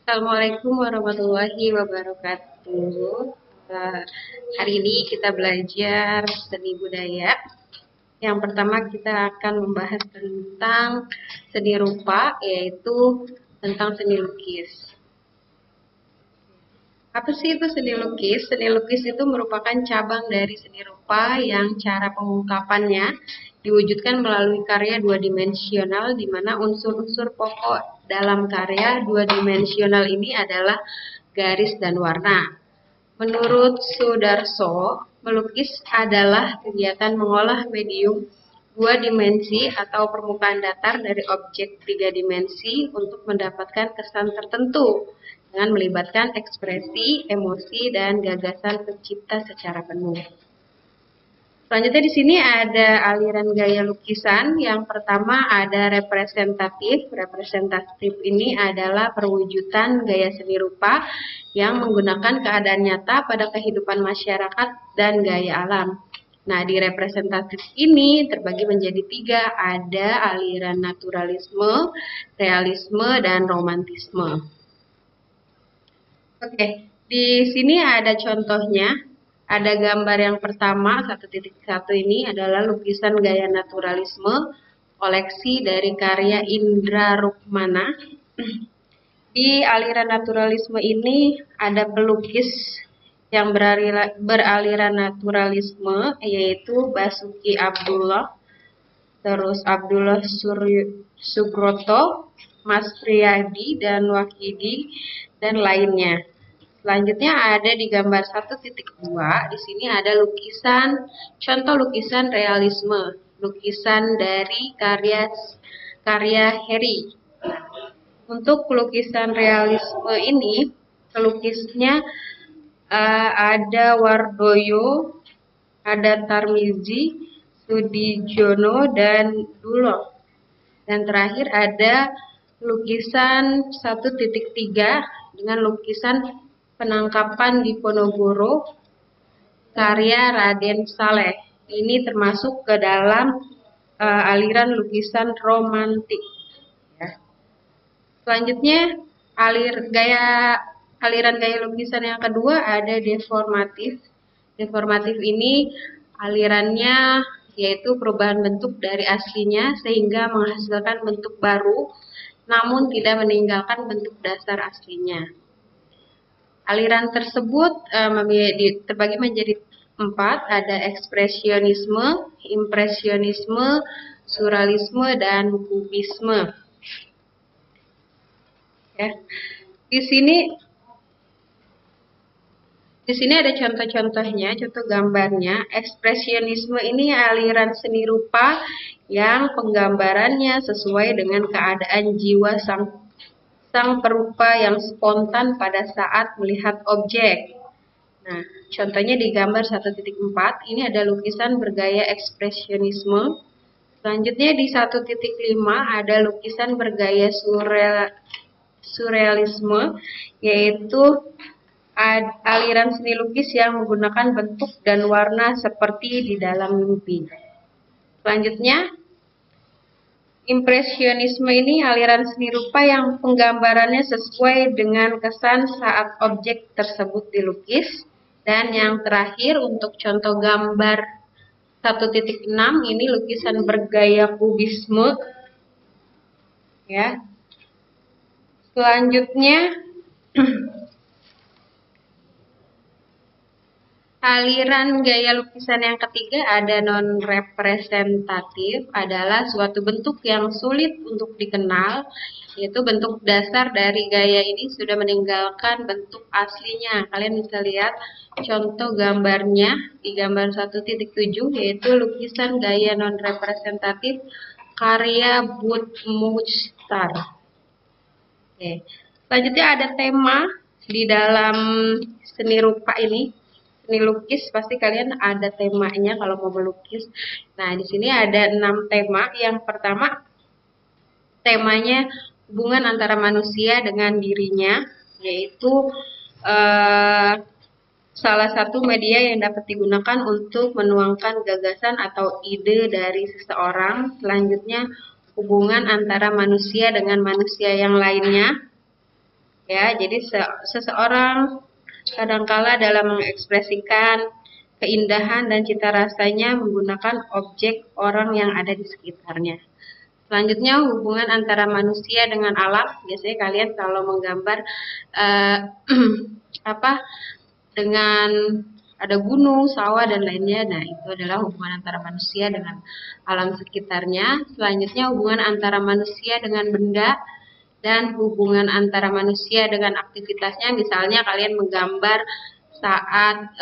Assalamualaikum warahmatullahi wabarakatuh. Eh, Hari ini kita belajar seni budaya. Yang pertama kita akan membahas tentang seni rupa, yaitu tentang seni lukis. Apa sih itu seni lukis? Seni lukis itu merupakan cabang dari seni rupa yang cara pengungkapannya diwujudkan melalui karya dua dimensional, di mana unsur-unsur pokok dalam karya dua dimensional ini adalah garis dan warna. Menurut Sudarso, melukis adalah kegiatan mengolah medium dua dimensi atau permukaan datar dari objek tiga dimensi untuk mendapatkan kesan tertentu dengan melibatkan ekspresi, emosi, dan gagasan pencipta secara penuh. Selanjutnya di sini ada aliran gaya lukisan. Yang pertama ada representatif. Representatif ini adalah perwujudan gaya seni rupa yang menggunakan keadaan nyata pada kehidupan masyarakat dan gaya alam. Nah, di representatif ini terbagi menjadi tiga. Ada aliran naturalisme, realisme, dan romantisme. Oke, di sini ada contohnya. Ada gambar yang pertama, 1.1 ini adalah lukisan gaya naturalisme, koleksi dari karya Indra Rukmana. Di aliran naturalisme ini ada pelukis yang beraliran naturalisme, yaitu Basuki Abdullah, terus Abdullah Sugroto, Mas Priyadi, dan Wakidi, dan lainnya. Selanjutnya ada di gambar 1.2, di sini ada lukisan, contoh lukisan realisme, lukisan dari karya Heri. Untuk lukisan realisme ini, pelukisnya ada Wardoyo, ada Tarmizi, Sudijono, dan Dulo. Dan terakhir ada lukisan 1.3 dengan lukisan penangkapan di Ponorogo, karya Raden Saleh. Ini termasuk ke dalam aliran lukisan romantik. Ya. Selanjutnya aliran gaya lukisan yang kedua ada deformatif. Deformatif ini alirannya yaitu perubahan bentuk dari aslinya sehingga menghasilkan bentuk baru, namun tidak meninggalkan bentuk dasar aslinya. Aliran tersebut terbagi menjadi 4, ada ekspresionisme, impresionisme, surrealisme, dan kubisme. Ya. Di sini ada contoh-contohnya, contoh gambarnya. Ekspresionisme ini aliran seni rupa yang penggambarannya sesuai dengan keadaan jiwa sang perupa yang spontan pada saat melihat objek. Nah, contohnya di gambar 1.4, ini ada lukisan bergaya ekspresionisme. Selanjutnya di 1.5 ada lukisan bergaya surrealisme, yaitu aliran seni lukis yang menggunakan bentuk dan warna seperti di dalam mimpi. Selanjutnya, impresionisme ini aliran seni rupa yang penggambarannya sesuai dengan kesan saat objek tersebut dilukis. Dan yang terakhir untuk contoh gambar 1.6 ini lukisan bergaya kubisme. Ya. Selanjutnya aliran gaya lukisan yang ketiga ada non-representatif, adalah suatu bentuk yang sulit untuk dikenal, yaitu bentuk dasar dari gaya ini sudah meninggalkan bentuk aslinya. Kalian bisa lihat contoh gambarnya di gambar 1.7, yaitu lukisan gaya non-representatif karya Bud Muchtar. Oke. Selanjutnya ada tema di dalam seni rupa ini. Seni lukis pasti kalian ada temanya kalau mau melukis. Nah, di sini ada 6 tema. Yang pertama, temanya hubungan antara manusia dengan dirinya, yaitu salah satu media yang dapat digunakan untuk menuangkan gagasan atau ide dari seseorang. Selanjutnya, hubungan antara manusia dengan manusia yang lainnya. Ya, jadi seseorang kadangkala dalam mengekspresikan keindahan dan cita rasanya menggunakan objek orang yang ada di sekitarnya. Selanjutnya hubungan antara manusia dengan alam. Biasanya kalian kalau menggambar eh, apa dengan ada gunung, sawah dan lainnya. Nah, itu adalah hubungan antara manusia dengan alam sekitarnya. Selanjutnya hubungan antara manusia dengan benda dan hubungan antara manusia dengan aktivitasnya. Misalnya kalian menggambar saat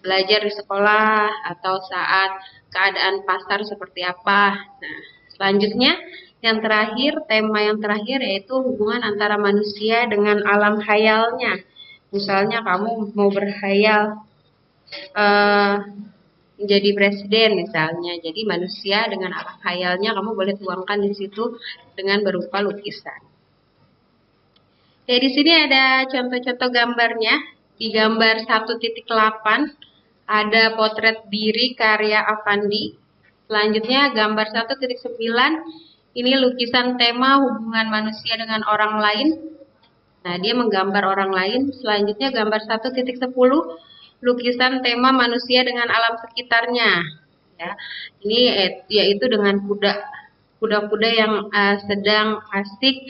belajar di sekolah atau saat keadaan pasar seperti apa. Nah, selanjutnya yang terakhir, tema yang terakhir yaitu hubungan antara manusia dengan alam khayalnya. Misalnya kamu mau berkhayal menjadi presiden misalnya. Jadi manusia dengan alam khayalnya kamu boleh tuangkan di situ dengan berupa lukisan. Di sini ada contoh-contoh gambarnya. Di gambar 1.8 ada potret diri karya Avandi. Selanjutnya gambar 1.9 ini lukisan tema hubungan manusia dengan orang lain. Nah, dia menggambar orang lain. Selanjutnya gambar 1.10 lukisan tema manusia dengan alam sekitarnya. Ya, ini yaitu dengan kuda-kuda yang sedang asik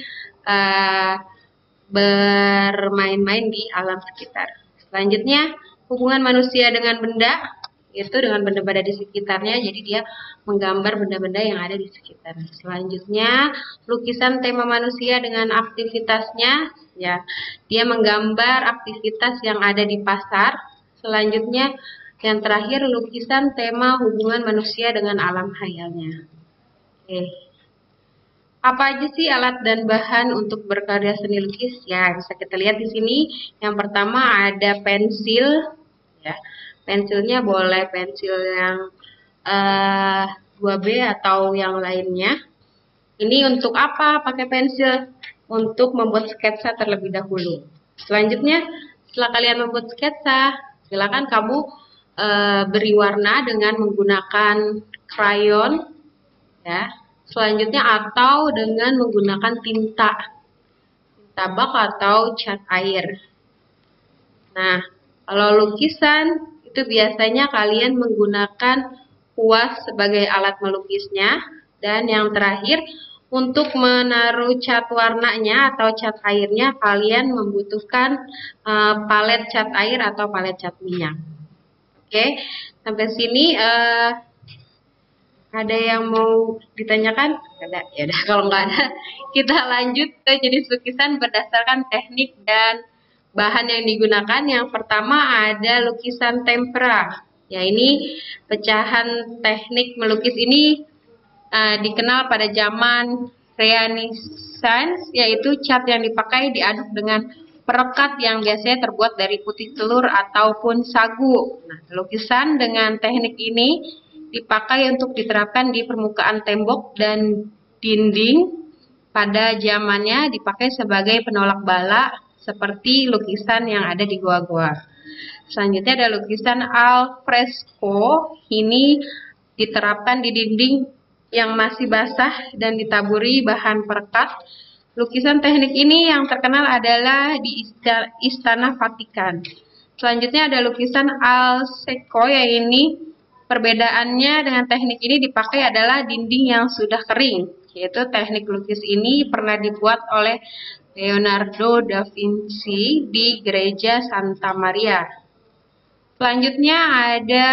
bermain-main di alam sekitar. Selanjutnya hubungan manusia dengan benda, yaitu dengan benda-benda di sekitarnya. Jadi dia menggambar benda-benda yang ada di sekitar. Selanjutnya lukisan tema manusia dengan aktivitasnya, ya dia menggambar aktivitas yang ada di pasar. Selanjutnya yang terakhir lukisan tema hubungan manusia dengan alam khayalnya. Oke. Apa aja sih alat dan bahan untuk berkarya seni lukis? Ya, bisa kita lihat di sini. Yang pertama ada pensil. Ya, pensilnya boleh pensil yang 2B atau yang lainnya. Ini untuk apa pakai pensil? Untuk membuat sketsa terlebih dahulu. Selanjutnya, setelah kalian membuat sketsa, silakan kamu beri warna dengan menggunakan krayon, ya. Selanjutnya atau dengan menggunakan tinta bak atau cat air. Nah, kalau lukisan itu biasanya kalian menggunakan kuas sebagai alat melukisnya. Dan yang terakhir, untuk menaruh cat warnanya atau cat airnya, kalian membutuhkan palet cat air atau palet cat minyak. Oke, sampai sini ada yang mau ditanyakan? Ada. Ya udah, kalau nggak ada, kita lanjut ke jenis lukisan berdasarkan teknik dan bahan yang digunakan. Yang pertama ada lukisan tempera. Ya, ini pecahan teknik melukis ini dikenal pada zaman Renaissance, yaitu cat yang dipakai diaduk dengan perekat yang biasanya terbuat dari putih telur ataupun sagu. Nah, lukisan dengan teknik ini dipakai untuk diterapkan di permukaan tembok dan dinding. Pada zamannya dipakai sebagai penolak bala seperti lukisan yang ada di goa-goa. Selanjutnya ada lukisan al fresco. Ini diterapkan di dinding yang masih basah dan ditaburi bahan perekat. Lukisan teknik ini yang terkenal adalah di Istana Vatikan. Selanjutnya ada lukisan al secco, yaitu ini perbedaannya dengan teknik ini dipakai adalah dinding yang sudah kering, yaitu teknik lukis ini pernah dibuat oleh Leonardo da Vinci di gereja Santa Maria. Selanjutnya ada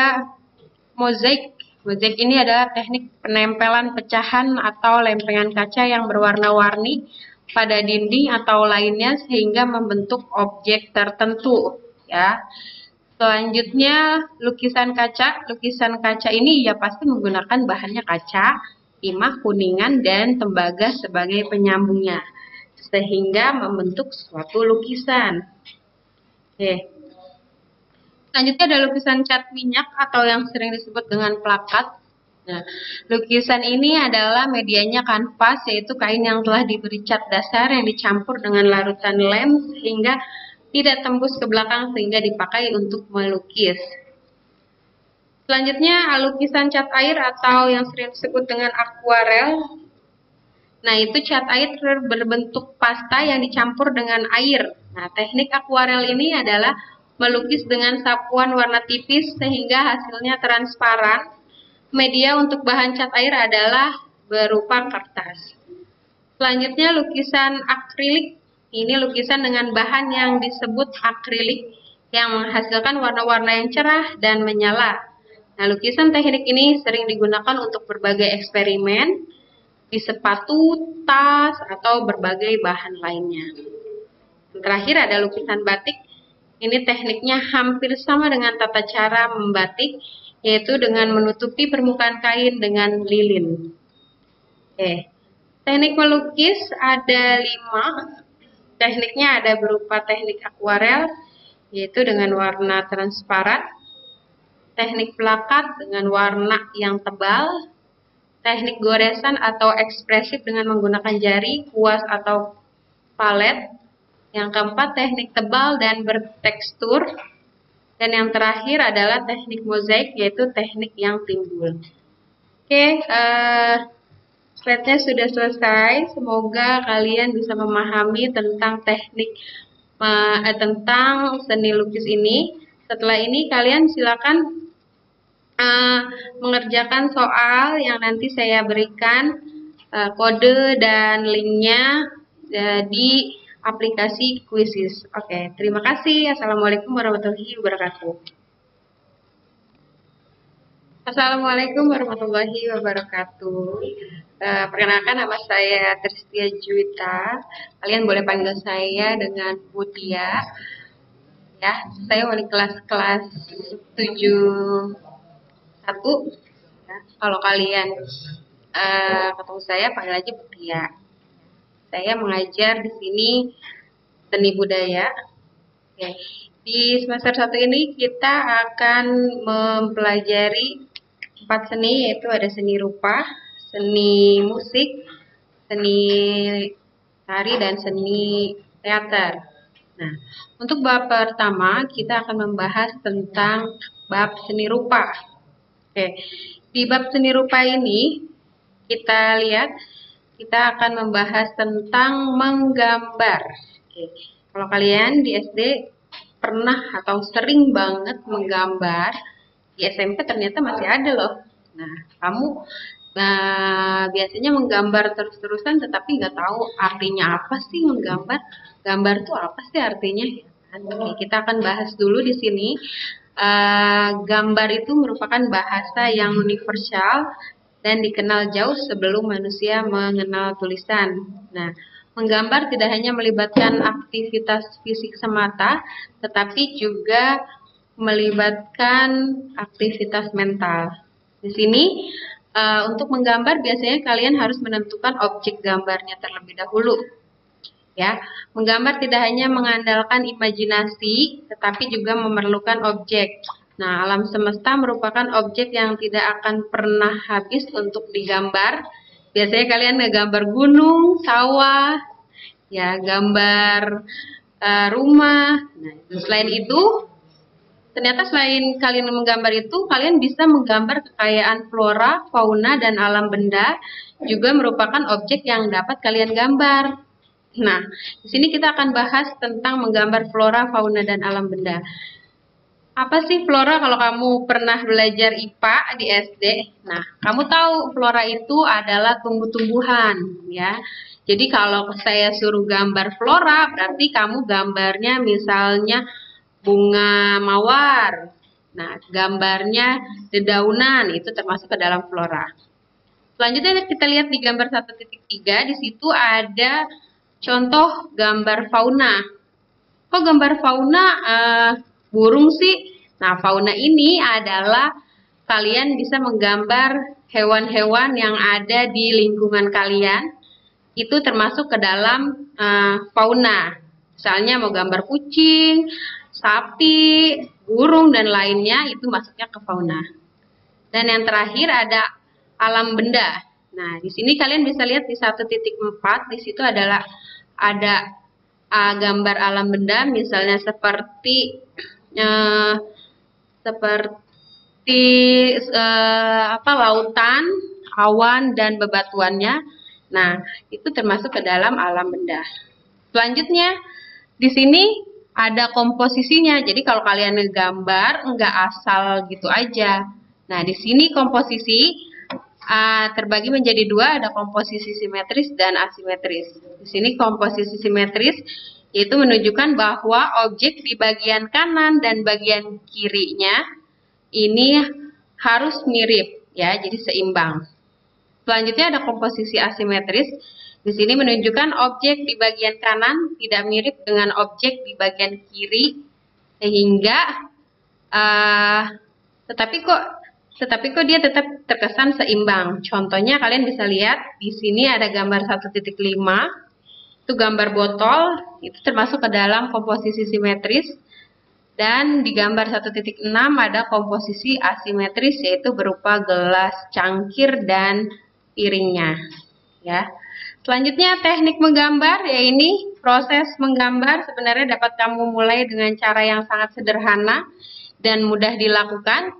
mozaik. Mozaik ini adalah teknik penempelan pecahan atau lempengan kaca yang berwarna-warni pada dinding atau lainnya sehingga membentuk objek tertentu, ya. Selanjutnya lukisan kaca. Lukisan kaca ini ya pasti menggunakan bahannya kaca, timah, kuningan, dan tembaga sebagai penyambungnya, sehingga membentuk suatu lukisan. Oke. Selanjutnya ada lukisan cat minyak atau yang sering disebut dengan plakat. Nah, lukisan ini adalah medianya kanvas, yaitu kain yang telah diberi cat dasar yang dicampur dengan larutan lem sehingga tidak tembus ke belakang sehingga dipakai untuk melukis. Selanjutnya lukisan cat air atau yang sering disebut dengan akuarel. Nah, itu cat air berbentuk pasta yang dicampur dengan air. Nah, teknik akuarel ini adalah melukis dengan sapuan warna tipis sehingga hasilnya transparan. Media untuk bahan cat air adalah berupa kertas. Selanjutnya lukisan akrilik. Ini lukisan dengan bahan yang disebut akrilik yang menghasilkan warna-warna yang cerah dan menyala. Nah, lukisan teknik ini sering digunakan untuk berbagai eksperimen di sepatu, tas, atau berbagai bahan lainnya. Terakhir ada lukisan batik. Ini tekniknya hampir sama dengan tata cara membatik, yaitu dengan menutupi permukaan kain dengan lilin. Oke. Teknik melukis ada 5. Tekniknya ada berupa teknik akuarel, yaitu dengan warna transparan, teknik plakat dengan warna yang tebal, teknik goresan atau ekspresif dengan menggunakan jari, kuas atau palet. Yang keempat, teknik tebal dan bertekstur. Dan yang terakhir adalah teknik mozaik, yaitu teknik yang timbul. Oke, slide-nya sudah selesai. Semoga kalian bisa memahami tentang teknik tentang seni lukis ini. Setelah ini kalian silakan mengerjakan soal yang nanti saya berikan kode dan linknya di aplikasi Quizizz. Oke, terima kasih. Assalamualaikum warahmatullahi wabarakatuh. Assalamualaikum warahmatullahi wabarakatuh. Perkenalkan, nama saya Tristia Juwita. Kalian boleh panggil saya dengan Mutia. Ya, saya wali kelas 71. Ya, kalau kalian ketemu saya panggil aja Mutia. Saya mengajar di sini seni budaya. Oke. Di semester 1 ini kita akan mempelajari 4 seni, yaitu ada seni rupa, seni musik, seni tari, dan seni teater. Nah, untuk bab pertama kita akan membahas tentang bab seni rupa. Oke, di bab seni rupa ini kita lihat kita akan membahas tentang menggambar. Oke, kalau kalian di SD pernah atau sering banget menggambar, di SMP ternyata masih ada loh. Nah, kamu biasanya menggambar terus-terusan tetapi nggak tahu artinya apa sih menggambar. Gambar itu apa sih artinya? Oke, kita akan bahas dulu di sini. Gambar itu merupakan bahasa yang universal dan dikenal jauh sebelum manusia mengenal tulisan. Nah, menggambar tidak hanya melibatkan aktivitas fisik semata, tetapi juga melibatkan aktivitas mental. Di sini, untuk menggambar biasanya kalian harus menentukan objek gambarnya terlebih dahulu. Ya, menggambar tidak hanya mengandalkan imajinasi, tetapi juga memerlukan objek. Nah, alam semesta merupakan objek yang tidak akan pernah habis untuk digambar. Biasanya kalian ngegambar gunung, sawah, ya, gambar rumah. Nah, selain itu, ternyata selain kalian menggambar itu, kalian bisa menggambar kekayaan flora, fauna, dan alam benda, juga merupakan objek yang dapat kalian gambar. Nah, di sini kita akan bahas tentang menggambar flora, fauna, dan alam benda. Apa sih flora? Kalau kamu pernah belajar IPA di SD, nah, kamu tahu flora itu adalah tumbuh-tumbuhan, ya. Jadi kalau saya suruh gambar flora, berarti kamu gambarnya misalnya bunga mawar. Nah, gambarnya dedaunan, itu termasuk ke dalam flora. Selanjutnya kita lihat di gambar 1.3, di situ ada contoh gambar fauna. Kok gambar fauna burung sih? Nah, fauna ini adalah kalian bisa menggambar hewan-hewan yang ada di lingkungan kalian. Itu termasuk ke dalam fauna. Misalnya mau gambar kucing, sapi, burung, dan lainnya, itu masuknya ke fauna. Dan yang terakhir ada alam benda. Nah, di sini kalian bisa lihat di 1.4, di situ adalah ada gambar alam benda, misalnya seperti lautan, awan, dan bebatuannya. Nah, itu termasuk ke dalam alam benda. Selanjutnya, di sini ada komposisinya. Jadi kalau kalian ngegambar, nggak asal gitu aja. Nah, di sini komposisi terbagi menjadi dua, ada komposisi simetris dan asimetris. Di sini komposisi simetris yaitu menunjukkan bahwa objek di bagian kanan dan bagian kirinya ini harus mirip, ya, jadi seimbang. Selanjutnya ada komposisi asimetris. Di sini menunjukkan objek di bagian kanan tidak mirip dengan objek di bagian kiri, sehingga tetapi kok dia tetap terkesan seimbang. Contohnya kalian bisa lihat di sini ada gambar 1.5, itu gambar botol, itu termasuk ke dalam komposisi simetris. Dan di gambar 1.6 ada komposisi asimetris, yaitu berupa gelas, cangkir, dan piringnya. Ya. Selanjutnya teknik menggambar, ya ini proses menggambar sebenarnya dapat kamu mulai dengan cara yang sangat sederhana dan mudah dilakukan.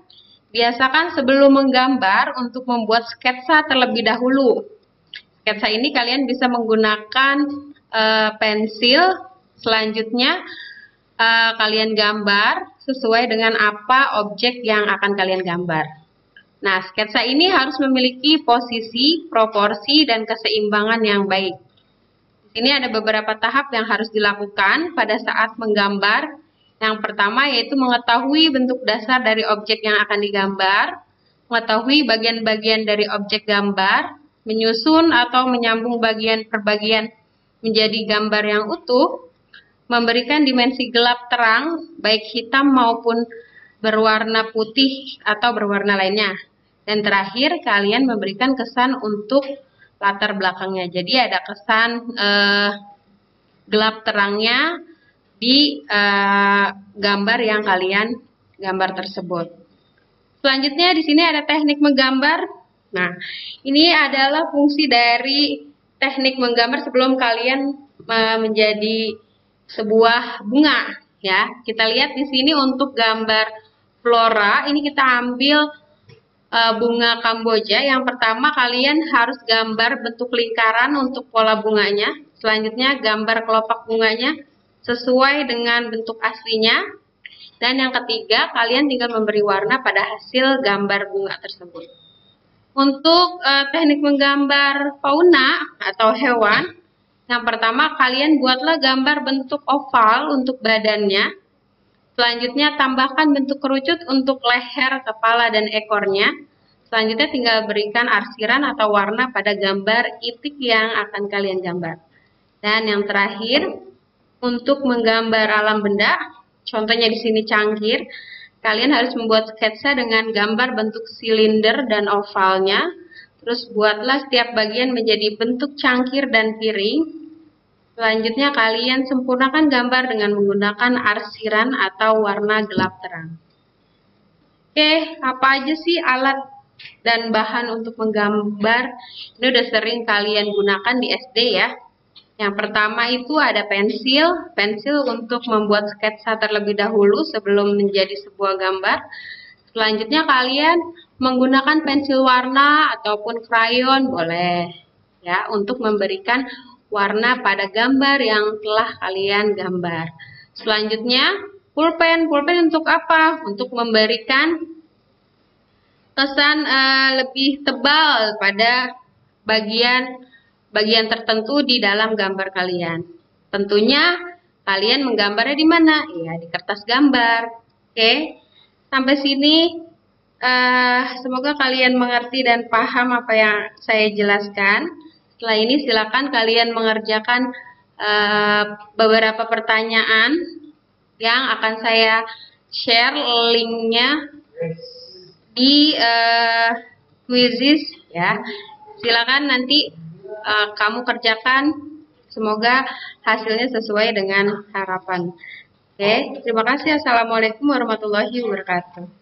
Biasakan sebelum menggambar untuk membuat sketsa terlebih dahulu. Sketsa ini kalian bisa menggunakan pensil. Selanjutnya kalian gambar sesuai dengan apa objek yang akan kalian gambar. Nah, sketsa ini harus memiliki posisi, proporsi, dan keseimbangan yang baik. Di sini ada beberapa tahap yang harus dilakukan pada saat menggambar. Yang pertama yaitu mengetahui bentuk dasar dari objek yang akan digambar, mengetahui bagian-bagian dari objek gambar, menyusun atau menyambung bagian per bagian menjadi gambar yang utuh, memberikan dimensi gelap terang, baik hitam maupun berwarna putih atau berwarna lainnya. Dan terakhir, kalian memberikan kesan untuk latar belakangnya. Jadi ada kesan gelap terangnya di gambar yang kalian gambar tersebut. Selanjutnya di sini ada teknik menggambar. Nah, ini adalah fungsi dari teknik menggambar sebelum kalian menjadi sebuah bunga. Ya, kita lihat di sini untuk gambar flora. Ini kita ambil bunga Kamboja. Yang pertama kalian harus gambar bentuk lingkaran untuk pola bunganya. Selanjutnya gambar kelopak bunganya sesuai dengan bentuk aslinya. Dan yang ketiga kalian tinggal memberi warna pada hasil gambar bunga tersebut. Untuk teknik menggambar fauna atau hewan, yang pertama kalian buatlah gambar bentuk oval untuk badannya. Selanjutnya tambahkan bentuk kerucut untuk leher, kepala, dan ekornya. Selanjutnya tinggal berikan arsiran atau warna pada gambar itik yang akan kalian gambar. Dan yang terakhir, untuk menggambar alam benda, contohnya di sini cangkir, kalian harus membuat sketsa dengan gambar bentuk silinder dan ovalnya. Terus buatlah setiap bagian menjadi bentuk cangkir dan piring. Selanjutnya kalian sempurnakan gambar dengan menggunakan arsiran atau warna gelap terang. Oke, apa aja sih alat dan bahan untuk menggambar? Ini udah sering kalian gunakan di SD ya. Yang pertama itu ada pensil untuk membuat sketsa terlebih dahulu sebelum menjadi sebuah gambar. Selanjutnya kalian menggunakan pensil warna ataupun krayon boleh ya untuk memberikan warna pada gambar yang telah kalian gambar. Selanjutnya, pulpen. Pulpen untuk apa? Untuk memberikan kesan lebih tebal pada bagian tertentu di dalam gambar kalian. Tentunya kalian menggambarnya di mana? Ya, di kertas gambar. Oke. Sampai sini semoga kalian mengerti dan paham apa yang saya jelaskan. Setelah ini silakan kalian mengerjakan beberapa pertanyaan yang akan saya share linknya di quizzes ya. Silakan nanti kamu kerjakan, semoga hasilnya sesuai dengan harapan. Oke, terima kasih. Assalamualaikum warahmatullahi wabarakatuh.